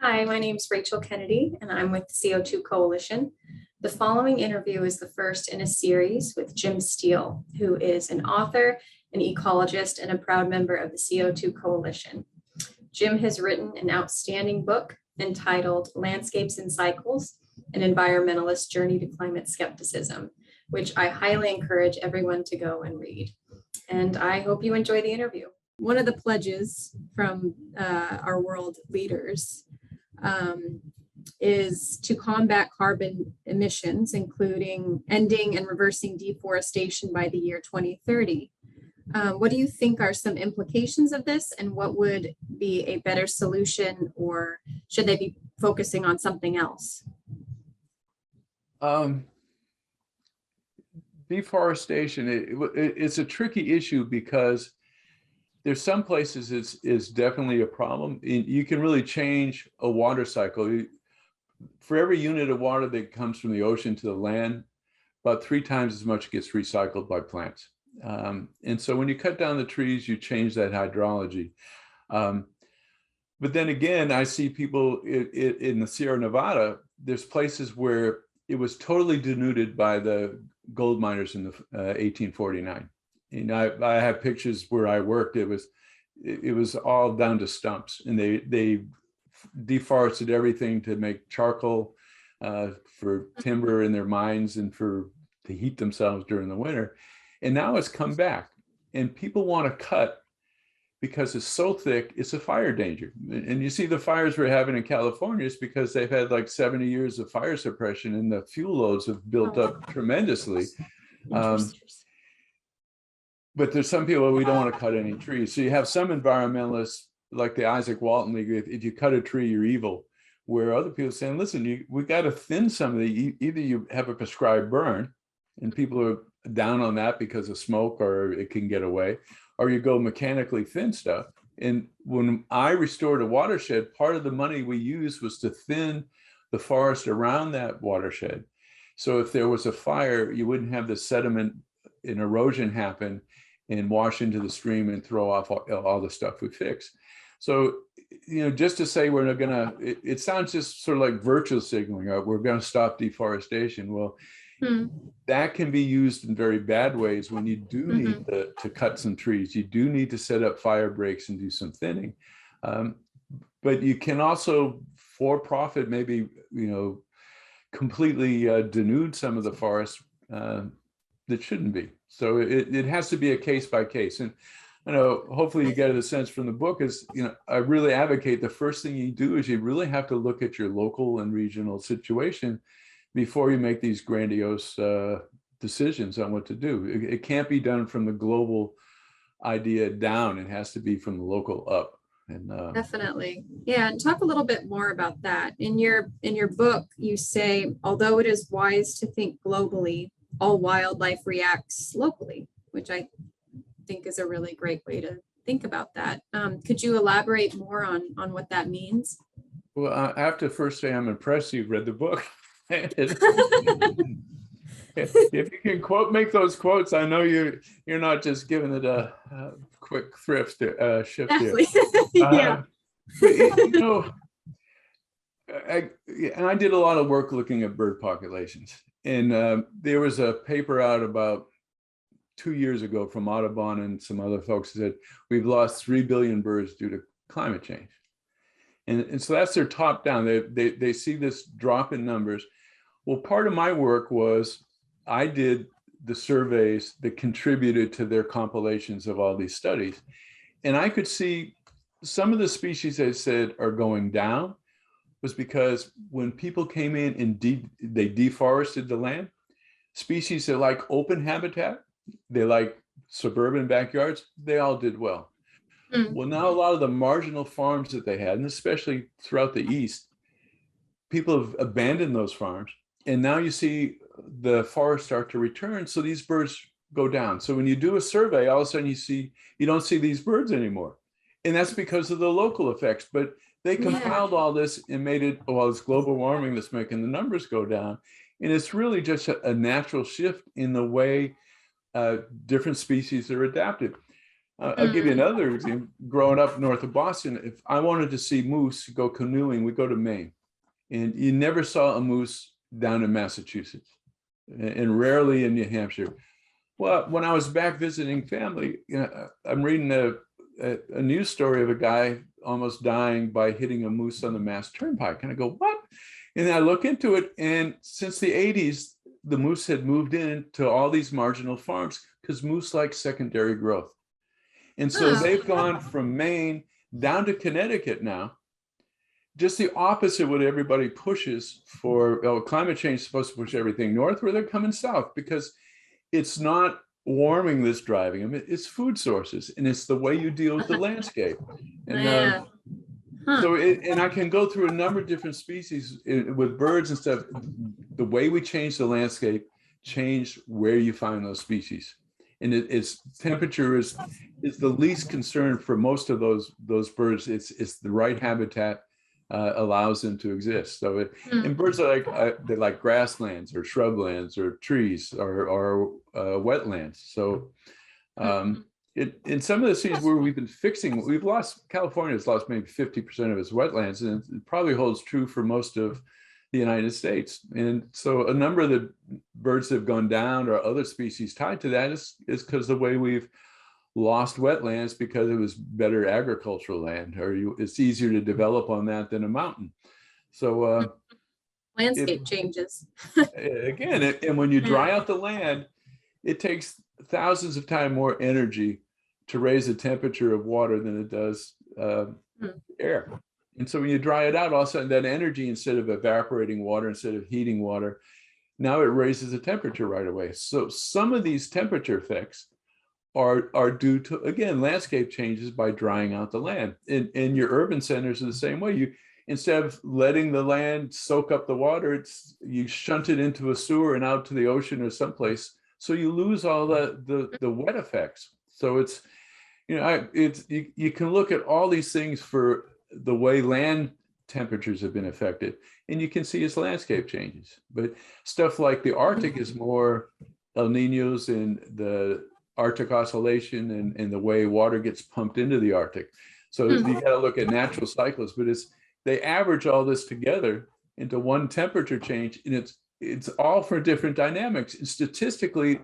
Hi, my name is Rachel Kennedy, and I'm with the CO2 Coalition. The following interview is the first in a series with Jim Steele, who is an author, an ecologist, and a proud member of the CO2 Coalition. Jim has written an outstanding book entitled Landscapes and Cycles, an Environmentalist Journey to Climate Skepticism, which I highly encourage everyone to go and read. And I hope you enjoy the interview. One of the pledges from our world leaders is to combat carbon emissions, including ending and reversing deforestation by the year 2030. What do you think are some implications of this, and what would be a better solution, or should they be focusing on something else? Deforestation, it's a tricky issue because there's some places it's definitely a problem. You can really change a water cycle. For every unit of water that comes from the ocean to the land, about 3 times as much gets recycled by plants. And so when you cut down the trees, you change that hydrology. But then again, I see people in the Sierra Nevada, there's places where it was totally denuded by the gold miners in the 1849. You know, I have pictures where I worked. It was all down to stumps, and they deforested everything to make charcoal for timber in their mines and to heat themselves during the winter. And now it's come back, and people want to cut because it's so thick, it's a fire danger. And you see the fires we're having in California is because they've had like 70 years of fire suppression, and the fuel loads have built up tremendously. But there's some people, we don't want to cut any trees. So you have some environmentalists like the Isaac Walton League, if you cut a tree, you're evil. Where other people are saying, listen, we got to thin some of the, either you have a prescribed burn, and people are down on that because of smoke or it can get away, or you go mechanically thin stuff. And when I restored a watershed, part of the money we used was to thin the forest around that watershed. So if there was a fire, you wouldn't have the sediment and erosion happen and wash into the stream and throw off all the stuff we fixed. So, you know, just to say we're not gonna, it sounds just sort of like virtue signaling, we're gonna stop deforestation. Well, that can be used in very bad ways when you do need to cut some trees. You do need to set up fire breaks and do some thinning. But you can also, for profit, maybe, you know, completely denude some of the forest that shouldn't be. So it has to be a case by case. And you know, hopefully you get the sense from the book is, you know, I really advocate the first thing you do is you really have to look at your local and regional situation before you make these grandiose decisions on what to do. It can't be done from the global idea down. It has to be from the local up. And definitely. Yeah. And talk a little bit more about that. In your book, you say, although it is wise to think globally, all wildlife reacts locally, which I think is a really great way to think about that. Could you elaborate more on what that means? Well, I have to first say I'm impressed you've read the book. If you can make those quotes, I know you're not just giving it a quick thrift shift here. Yeah. You know, I did a lot of work looking at bird populations, and there was a paper out about 2 years ago from Audubon and some other folks who said we've lost 3 billion birds due to climate change. And so that's their top down. They see this drop in numbers. Well, part of my work was I did the surveys that contributed to their compilations of all these studies. And I could see some of the species they said are going down was because when people came in and they deforested the land, species that like open habitat, they like suburban backyards, they all did well. Well, now a lot of the marginal farms that they had, and especially throughout the East, people have abandoned those farms. And now you see the forests start to return. So these birds go down. So when you do a survey, all of a sudden you don't see these birds anymore. And that's because of the local effects. But they compiled all this and made it, well, it's global warming that's making the numbers go down. And it's really just a natural shift in the way different species are adapted. I'll give you another example. Growing up north of Boston, if I wanted to see moose go canoeing, we go to Maine. And you never saw a moose down in Massachusetts, and rarely in New Hampshire. Well, when I was back visiting family, I'm reading a news story of a guy almost dying by hitting a moose on the Mass Turnpike. And I go, what? And I look into it. And since the 80s, the moose had moved into all these marginal farms because moose like secondary growth. And so they've gone from Maine down to Connecticut now. Just the opposite of what everybody pushes for. Climate change is supposed to push everything north, where they're coming south because it's not warming that's driving them. It's food sources, and it's the way you deal with the landscape. And and I can go through a number of different species with birds and stuff. The way we change the landscape changed where you find those species. And its temperature is the least concern for most of those birds. It's the right habitat allows them to exist. So and birds are they like grasslands or shrublands or trees or wetlands. So in some of the cities where we've been fixing, California's lost maybe 50% of its wetlands, and it probably holds true for most of the United States. And so a number of the birds that have gone down or other species tied to that is because the way we've lost wetlands because it was better agricultural land, or it's easier to develop on that than a mountain. So landscape changes. Again, and when you dry out the land, it takes thousands of times more energy to raise the temperature of water than it does air. And so when you dry it out, all of a sudden that energy, instead of evaporating water, instead of heating water, now it raises the temperature right away. So some of these temperature effects are due to, again, landscape changes by drying out the land. And your urban centers are the same way. You, instead of letting the land soak up the water, you shunt it into a sewer and out to the ocean or someplace. So you lose all the wet effects. So it's, you can look at all these things for the way land temperatures have been affected, and you can see its landscape changes. But stuff like the Arctic is more El Niños and the Arctic oscillation and the way water gets pumped into the Arctic. So you got to look at natural cycles, but they average all this together into one temperature change, and it's all for different dynamics. And statistically,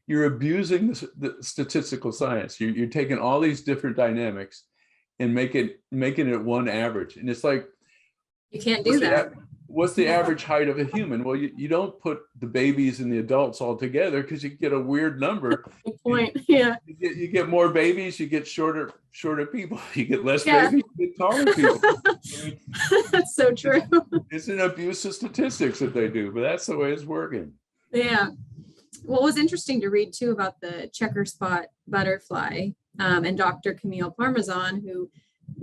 you're abusing the statistical science. You're taking all these different dynamics and making it one average. And it's like, you can't do that. What's the average height of a human? Well, you don't put the babies and the adults all together because you get a weird number. Good point. Yeah. You get more babies, you get shorter people. You get less babies, you get taller people. That's so true. It's an abuse of statistics that they do, but that's the way it's working. Yeah. Well, it was interesting to read too about the checker spot butterfly and Dr. Camille Parmesan, who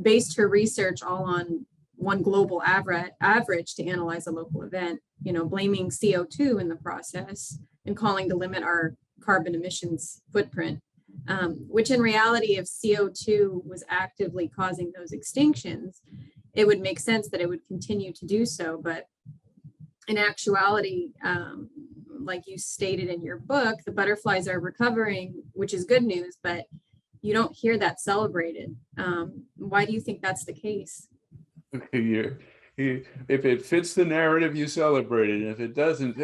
based her research all on one global average to analyze a local event, blaming CO2 in the process and calling to limit our carbon emissions footprint, which in reality, if CO2 was actively causing those extinctions, it would make sense that it would continue to do so. But in actuality, like you stated in your book, the butterflies are recovering, which is good news, but you don't hear that celebrated. Why do you think that's the case? If it fits the narrative, you celebrate it. And if it doesn't,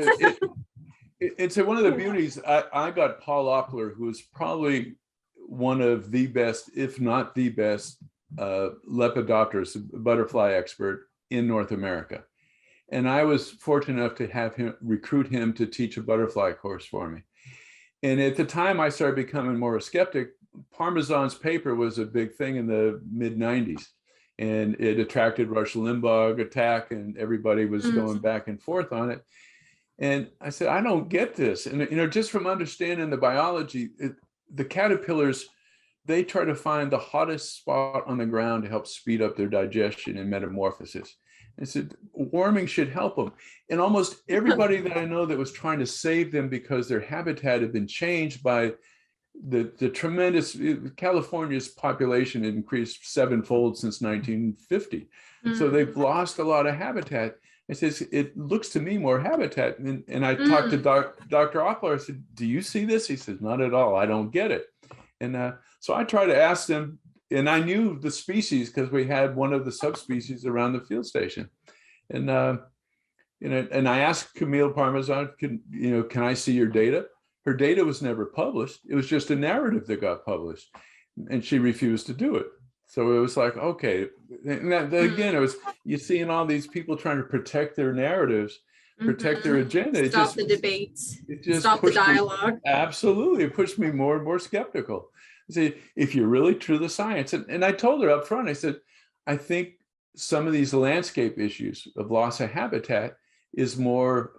it's one of the beauties. I got Paul Ockler, who is probably one of the best, if not the best, lepidopterist, butterfly expert in North America. And I was fortunate enough to have him recruit him to teach a butterfly course for me. And at the time I started becoming more a skeptic, Parmesan's paper was a big thing in the mid 90s. And it attracted Rush Limbaugh attack, and everybody was going back and forth on it. And I said, I don't get this. And, just from understanding the biology, the caterpillars, they try to find the hottest spot on the ground to help speed up their digestion and metamorphosis. I said, warming should help them. And almost everybody that I know that was trying to save them because their habitat had been changed by the tremendous, California's population had increased 7-fold since 1950. So they've lost a lot of habitat. I says, it looks to me more habitat. And I talked to Dr. Ockler. I said, do you see this? He says, not at all. I don't get it. And So I tried to ask them, and I knew the species because we had one of the subspecies around the field station. And and I asked Camille Parmesan, can I see your data? Her data was never published. It was just a narrative that got published, and she refused to do it. So it was like, okay, and that, again, it was, you seeing all these people trying to protect their narratives, protect their agenda. Stop the debates. It just stop the dialogue. Absolutely, it pushed me more and more skeptical. See, if you're really true to the science, and I told her up front, I said, I think some of these landscape issues of loss of habitat is more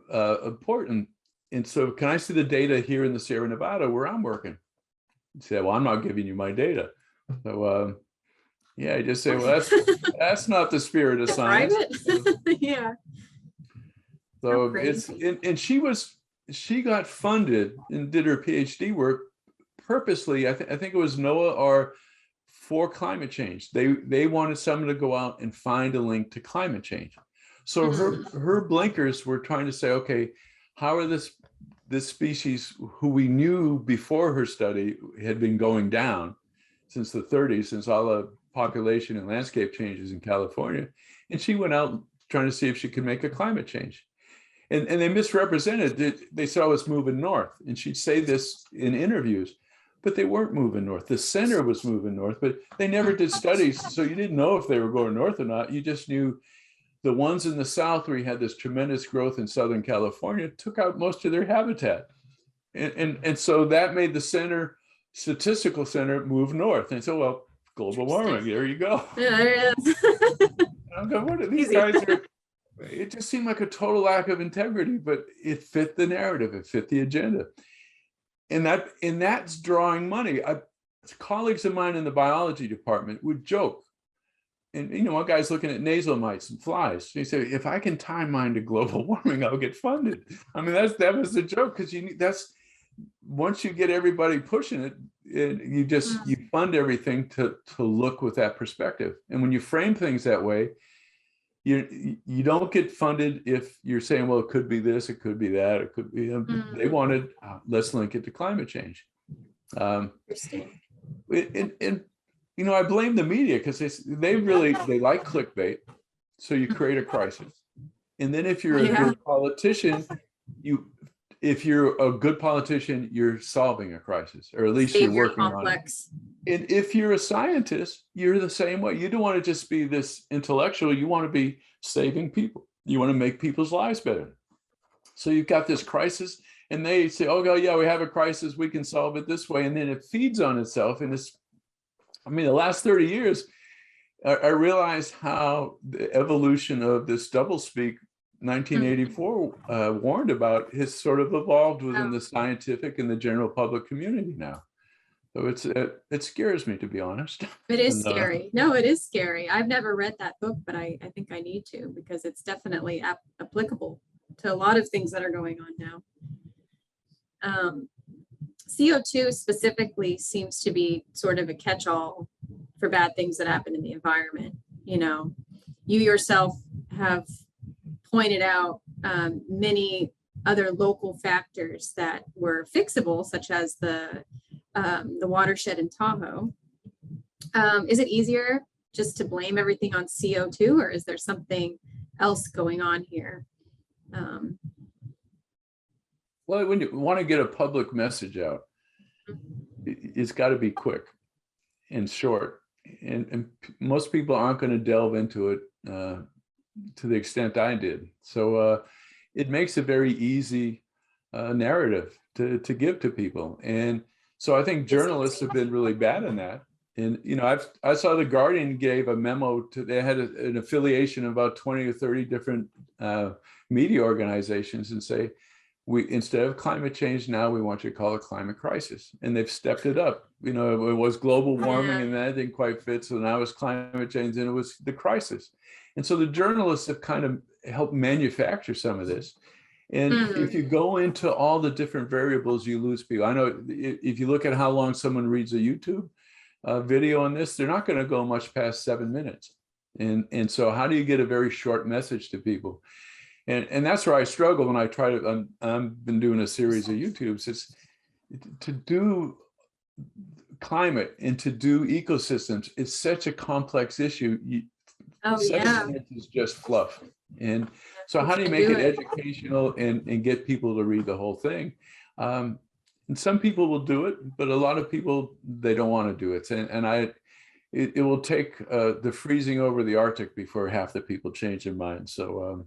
important. And so can I see the data here in the Sierra Nevada where I'm working? She said, well, I'm not giving you my data. So yeah, I just say, well, that's not the spirit of science. Yeah. So it's, and she got funded and did her PhD work purposely. I think it was NOAA or for climate change. They wanted someone to go out and find a link to climate change. So her blinkers were trying to say, okay, how are this species who we knew before her study had been going down since the 30s, since all the population and landscape changes in California. And she went out trying to see if she could make a climate change. And they misrepresented it. They saw us moving north. And she'd say this in interviews, but they weren't moving north. The center was moving north, but they never did studies. So you didn't know if they were going north or not. You just knew the ones in the south where you had this tremendous growth in Southern California took out most of their habitat. And so that made the center, statistical center, move north. And so, well, global warming, there you go. Yeah, there it is. I'm going, what are these guys are, it just seemed like a total lack of integrity, but it fit the narrative, it fit the agenda. And that's drawing money. Colleagues of mine in the biology department would joke. And one guy's looking at nasal mites and flies. He said, if I can tie mine to global warming, I'll get funded. I mean, that was the joke, because that's once you get everybody pushing it, you fund everything to look with that perspective. And when you frame things that way, you don't get funded if you're saying, well, it could be this, it could be that, it could be. They wanted, let's link it to climate change. Interesting. And I blame the media, because they like clickbait. So you create a crisis, and then if you're a good politician, if you're a good politician, you're solving a crisis, or at least you're working on it. And if you're a scientist, you're the same way. You don't want to just be this intellectual. You want to be saving people. You want to make people's lives better. So you've got this crisis, and they say, oh, yeah, we have a crisis. We can solve it this way. And then it feeds on itself. And the last 30 years, I realized how the evolution of this doublespeak 1984 warned about has sort of evolved within the scientific and the general public community now. So it scares me, to be honest. It is scary. No, it is scary. I've never read that book, but I think I need to, because it's definitely applicable to a lot of things that are going on now. CO2 specifically seems to be sort of a catch-all for bad things that happen in the environment. You yourself have pointed out many other local factors that were fixable, such as the watershed in Tahoe. Is it easier just to blame everything on CO2, or is there something else going on here? Well, when you want to get a public message out, it's got to be quick and short. And most people aren't going to delve into it to the extent I did. So it makes a very easy narrative to give to people. And so I think journalists have been really bad in that. And, I saw The Guardian gave a memo they had an affiliation of about 20 or 30 different media organizations, and say, instead of climate change now, we want you to call it climate crisis. And they've stepped it up. It was global warming, and that didn't quite fit. So now it's climate change, and it was the crisis. And so the journalists have kind of helped manufacture some of this. And if you go into all the different variables, you lose people. I know if you look at how long someone reads a YouTube video on this, they're not going to go much past 7 minutes. And so how do you get a very short message to people? And that's where I struggle when I try to, I've been doing a series of YouTubes. It's to do climate and to do ecosystems, it's such a complex issue. Oh, yeah. Science is just fluff. And so how do you You make do it it. educational and get people to read the whole thing? And some people will do it, but a lot of people, they don't want to do it. And it will take the freezing over the Arctic before half the people change their minds. So,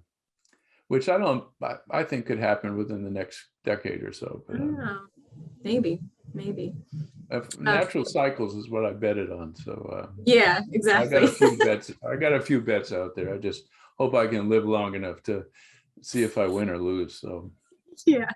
which I think could happen within the next decade or so. But, Maybe. natural cycles is what I betted on. So Yeah, I got a exactly. few bets. I got a few bets out there. I just hope I can live long enough to see if I win or lose. So Yeah.